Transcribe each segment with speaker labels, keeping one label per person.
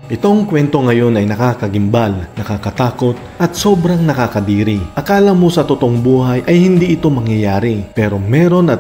Speaker 1: Itong kwento ngayon ay nakakagimbal, nakakatakot at sobrang nakakadiri. Akala mo sa totoong buhay ay hindi ito mangyayari, pero meron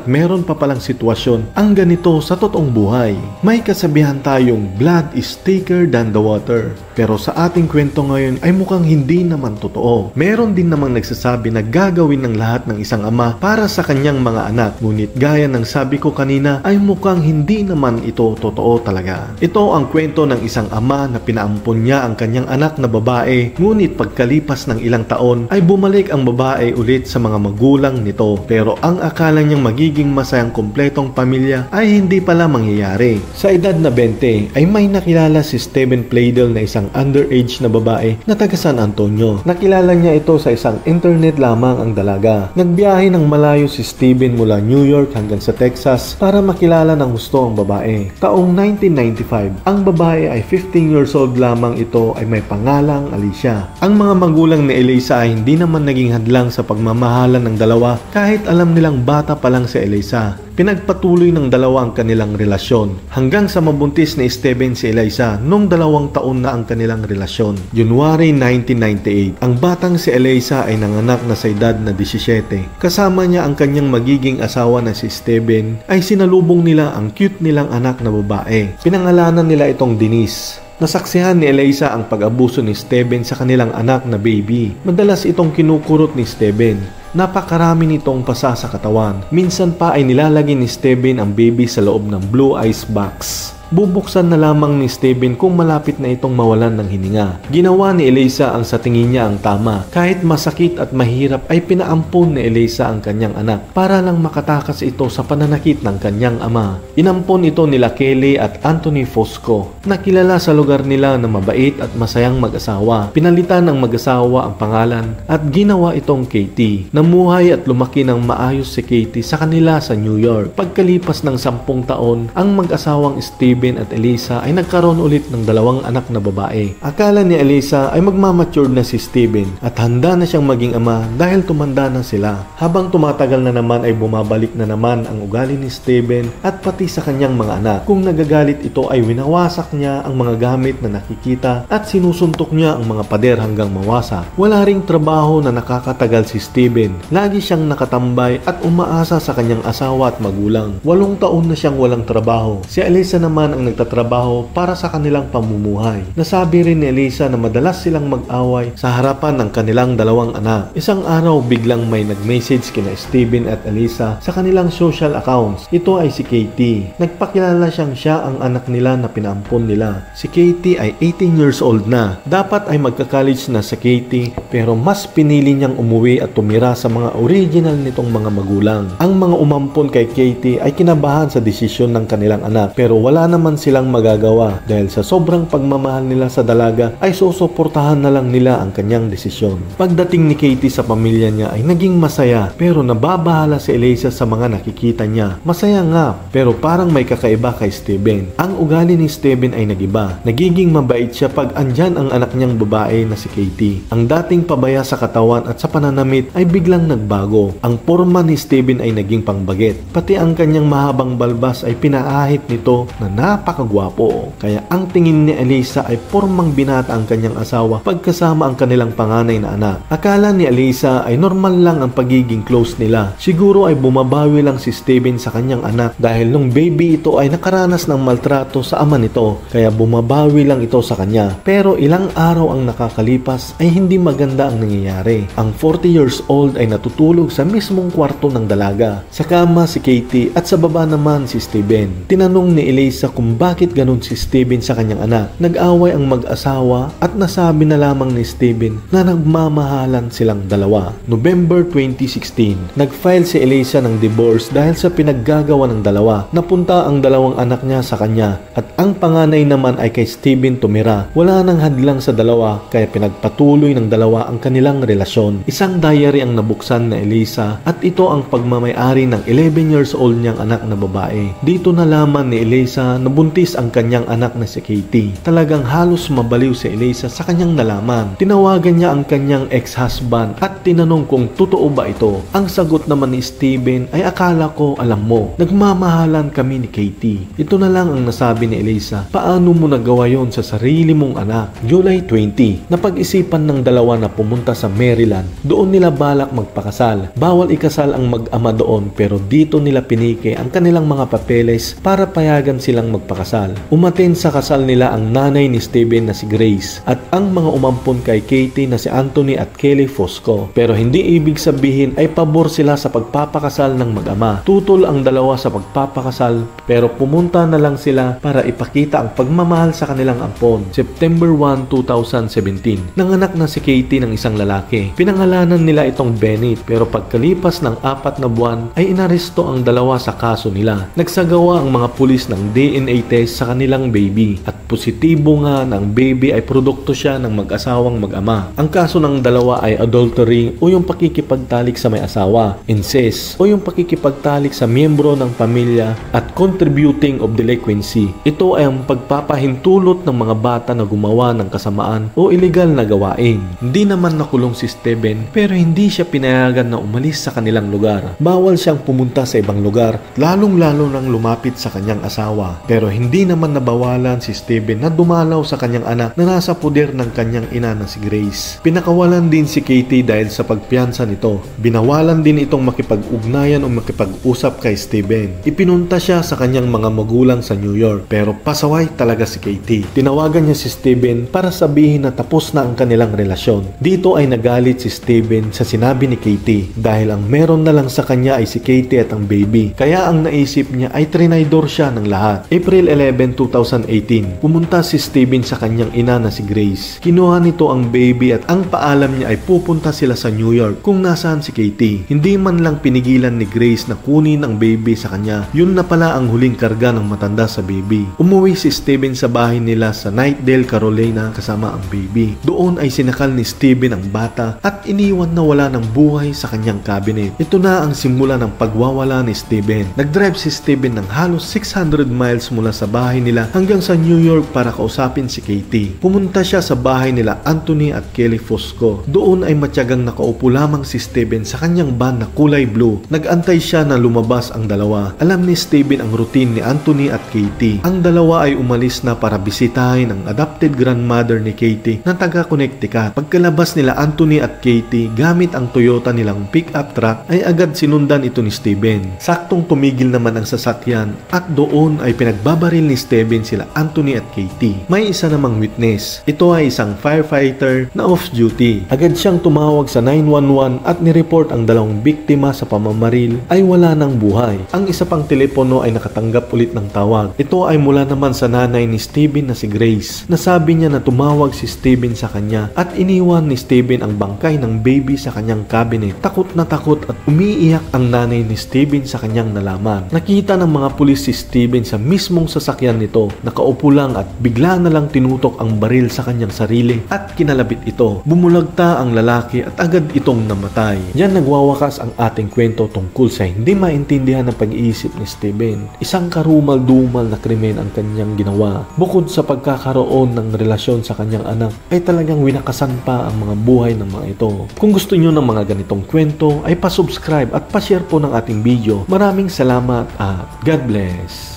Speaker 1: pa palang sitwasyon ang ganito sa totoong buhay. May kasabihan tayong blood is thicker than the water, pero sa ating kwento ngayon ay mukhang hindi naman totoo. Meron din namang nagsasabi na gagawin ng lahat ng isang ama para sa kanyang mga anak, ngunit gaya ng sabi ko kanina ay mukhang hindi naman ito totoo talaga. Ito ang kwento ng isang ama na pinaampon niya ang kanyang anak na babae, ngunit pagkalipas ng ilang taon ay bumalik ang babae ulit sa mga magulang nito, pero ang akala niyang magiging masayang kumpletong pamilya ay hindi pala mangyayari. Sa edad na 20 ay may nakilala si Steven Playdel na isang underage na babae na taga San Antonio. Nakilala niya ito sa isang internet lamang ang dalaga. Nagbiyahe ng malayo si Steven mula New York hanggang sa Texas para makilala ng gusto ang babae. Taong 1995, ang babae ay 15 years old lamang, ito ay may pangalang Alicia. Ang mga magulang ni Elisa ay hindi naman naging hadlang sa pagmamahalan ng dalawa kahit alam nilang bata pa lang si Elisa. Pinagpatuloy ng dalawa ang kanilang relasyon hanggang sa mabuntis ni Steven si Elisa noong 2 taon na ang kanilang relasyon. January 1998, ang batang si Elisa ay nanganak na sa edad na 17. Kasama niya ang kanyang magiging asawa na si Steven ay sinalubong nila ang cute nilang anak na babae. Pinangalanan nila itong Denise. Nasaksihan ni Elisa ang pag-abuso ni Steven sa kanilang anak na baby. Madalas itong kinukurot ni Steven. Napakarami nitong pasa sa katawan. Minsan pa ay nilalagay ni Steven ang baby sa loob ng blue ice box. Bubuksan na lamang ni Steven kung malapit na itong mawalan ng hininga. Ginawa ni Elisa ang sa tingin niya ang tama. Kahit masakit at mahirap ay pinaampon ni Elisa ang kanyang anak para lang makatakas ito sa pananakit ng kanyang ama. Inampon ito nila Kelly at Anthony Fosco, nakilala sa lugar nila na mabait at masayang mag-asawa. Pinalitan ng mag-asawa ang pangalan at ginawa itong Katie. Namuhay at lumaki ng maayos si Katie sa kanila sa New York. Pagkalipas ng 10 taon, ang mag-asawang Steven at Elisa ay nagkaroon ulit ng 2 anak na babae. Akala ni Elisa ay magmamature na si Steven at handa na siyang maging ama dahil tumanda na sila. Habang tumatagal na naman ay bumabalik na naman ang ugali ni Steven at pati sa kanyang mga anak. Kung nagagalit ito ay winawasak niya ang mga gamit na nakikita at sinusuntok niya ang mga pader hanggang mawasak. Wala ring trabaho na nakakatagal si Steven. Lagi siyang nakatambay at umaasa sa kanyang asawa at magulang. 8 taon na siyang walang trabaho. Si Elisa naman ang nagtatrabaho para sa kanilang pamumuhay. Nasabi rin ni Elisa na madalas silang mag-away sa harapan ng kanilang 2 anak. Isang araw biglang may nag-message kina Steven at Elisa sa kanilang social accounts. Ito ay si Katie. Nagpakilala siya ang anak nila na pinaampon nila. Si Katie ay 18 years old na. Dapat ay magka-college na si Katie, pero mas pinili niyang umuwi at tumira sa mga original nitong mga magulang. Ang mga umampon kay Katie ay kinabahan sa desisyon ng kanilang anak, pero wala naman silang magagawa dahil sa sobrang pagmamahal nila sa dalaga ay susuportahan na lang nila ang kanyang desisyon. Pagdating ni Katie sa pamilya niya ay naging masaya, pero nababahala si Elisa sa mga nakikita niya. Masaya nga, pero parang may kakaiba kay Steven. Ang ugali ni Steven ay nagiba. Nagiging mabait siya pag andyan ang anak niyang babae na si Katie. Ang dating pabaya sa katawan at sa pananamit ay biglang nagbago. Ang porma ni Steven ay naging pangbaget. Pati ang kanyang mahabang balbas ay pinaahit nito na napakagwapo. Kaya ang tingin ni Elisa ay pormang binata ang kanyang asawa pagkasama ang kanilang panganay na anak. Akala ni Elisa ay normal lang ang pagiging close nila. Siguro ay bumabawi lang si Steven sa kanyang anak dahil nung baby ito ay nakaranas ng maltrato sa ama nito, kaya bumabawi lang ito sa kanya. Pero ilang araw ang nakakalipas ay hindi maganda ang nangyayari. Ang 40 years old ay natutulog sa mismong kwarto ng dalaga. Sa kama si Katie at sa baba naman si Steven. Tinanong ni Elisa kung bakit ganun si Steven sa kanyang anak. Nag-away ang mag-asawa at nasabi na lamang ni Steven na nagmamahalan silang dalawa. November 2016, nag-file si Elisa ng divorce dahil sa pinaggagawa ng dalawa. Napunta ang 2 anak niya sa kanya at ang panganay naman ay kay Steven tumira. Wala nang hadlang sa dalawa kaya pinagpatuloy ng dalawa ang kanilang relasyon. Isang diary ang nabuksan na Elisa at ito ang pagmamay-ari ng 11 years old niyang anak na babae. Dito nalaman ni Elisa na nabuntis ang kanyang anak na si Katie. Talagang halos mabaliw si Eliza sa kanyang nalaman. Tinawagan niya ang kanyang ex-husband at tinanong kung totoo ba ito. Ang sagot naman ni Steven ay akala ko alam mo, nagmamahalan kami ni Katie. Ito na lang ang nasabi ni Eliza. Paano mo nagawa yon sa sarili mong anak? July 20, napag-isipan ng dalawa na pumunta sa Maryland. Doon nila balak magpakasal. Bawal ikasal ang mag-ama doon pero dito nila piniki ang kanilang mga papeles para payagan silang magpakasal. Umaten sa kasal nila ang nanay ni Steven na si Grace at ang mga umampon kay Katie na si Anthony at Kelly Fosco. Pero hindi ibig sabihin ay pabor sila sa pagpapakasal ng mag-ama. Tutol ang dalawa sa pagpapakasal pero pumunta na lang sila para ipakita ang pagmamahal sa kanilang ampon. September 1, 2017, nanganak na si Katie ng isang lalaki. Pinangalanan nila itong Bennett pero pagkalipas ng 4 na buwan ay inaresto ang dalawa sa kaso nila. Nagsagawa ang mga pulis ng DNA test sa kanilang baby at positibo nga na ang baby ay produkto siya ng mag-asawang mag-ama. Ang kaso ng dalawa ay adultery o yung pakikipagtalik sa may asawa, incest o yung pakikipagtalik sa miyembro ng pamilya at contributing of delinquency. Ito ay ang pagpapahintulot ng mga bata na gumawa ng kasamaan o illegal na gawain. Hindi naman nakulong si Steven pero hindi siya pinayagan na umalis sa kanilang lugar. Bawal siyang pumunta sa ibang lugar, lalong-lalo nang lumapit sa kanyang asawa. Pero hindi naman nabawalan si Steven na dumalaw sa kanyang anak na nasa puder ng kanyang ina na si Grace. Pinakawalan din si Katie dahil sa pagpiyansa nito. Binawalan din itong makipag-ugnayan o makipag-usap kay Steven. Ipinunta siya sa kanyang mga magulang sa New York pero pasaway talaga si Katie. Tinawagan niya si Steven para sabihin na tapos na ang kanilang relasyon. Dito ay nagalit si Steven sa sinabi ni Katie dahil ang meron na lang sa kanya ay si Katie at ang baby. Kaya ang naisip niya ay trinaydor siya ng lahat. April 11, 2018, pumunta si Steven sa kanyang ina na si Grace. Kinuha nito ang baby at ang paalam niya ay pupunta sila sa New York kung nasaan si Katie. Hindi man lang pinigilan ni Grace na kunin ang baby sa kanya. Yun na pala ang huling karga ng matanda sa baby. Umuwi si Steven sa bahay nila sa Knightdale, Carolina kasama ang baby. Doon ay sinakal ni Steven ang bata at iniwan na wala ng buhay sa kanyang cabinet. Ito na ang simula ng pagwawala ni Steven. Nagdrive si Steven ng halos 600 miles mula sa bahay nila hanggang sa New York para kausapin si Katie. Pumunta siya sa bahay nila Anthony at Kelly Fosco. Doon ay matyagang nakaupo lamang si Steven sa kanyang van na kulay blue. Nag-antay siya na lumabas ang dalawa. Alam ni Steven ang routine ni Anthony at Katie. Ang dalawa ay umalis na para bisitahin ang adopted grandmother ni Katie na taga Connecticut. Pagkalabas nila Anthony at Katie gamit ang Toyota nilang pick-up truck ay agad sinundan ito ni Steven. Saktong tumigil naman ang sasakyan at doon ay pinagbabaril ni Steven sila Anthony at Katie. May isa namang witness. Ito ay isang firefighter na off-duty. Agad siyang tumawag sa 911 at nireport ang dalawang biktima sa pamamaril ay wala ng buhay. Ang isa pang telepono ay nakatanggap ulit ng tawag. Ito ay mula naman sa nanay ni Steven na si Grace. Nasabi niya na tumawag si Steven sa kanya at iniwan ni Steven ang bangkay ng baby sa kanyang cabinet. Takot na takot at umiiyak ang nanay ni Steven sa kanyang nalaman. Nakita ng mga pulis si Steven sa mismong sasakyan nito. Nakaupo lang at bigla na lang tinutok ang baril sa kanyang sarili at kinalabit ito. Bumulagta ang lalaki at agad itong namatay. Yan nagwawakas ang ating kwento tungkol sa hindi maintindihan ng pag-iisip ni Steven. Isang karumal-dumal na krimen ang kanyang ginawa. Bukod sa pagkakaroon ng relasyon sa kanyang anak, ay talagang winakasan pa ang mga buhay ng mga ito. Kung gusto nyo ng mga ganitong kwento, ay pasubscribe at pa-share po ng ating video. Maraming salamat at God bless!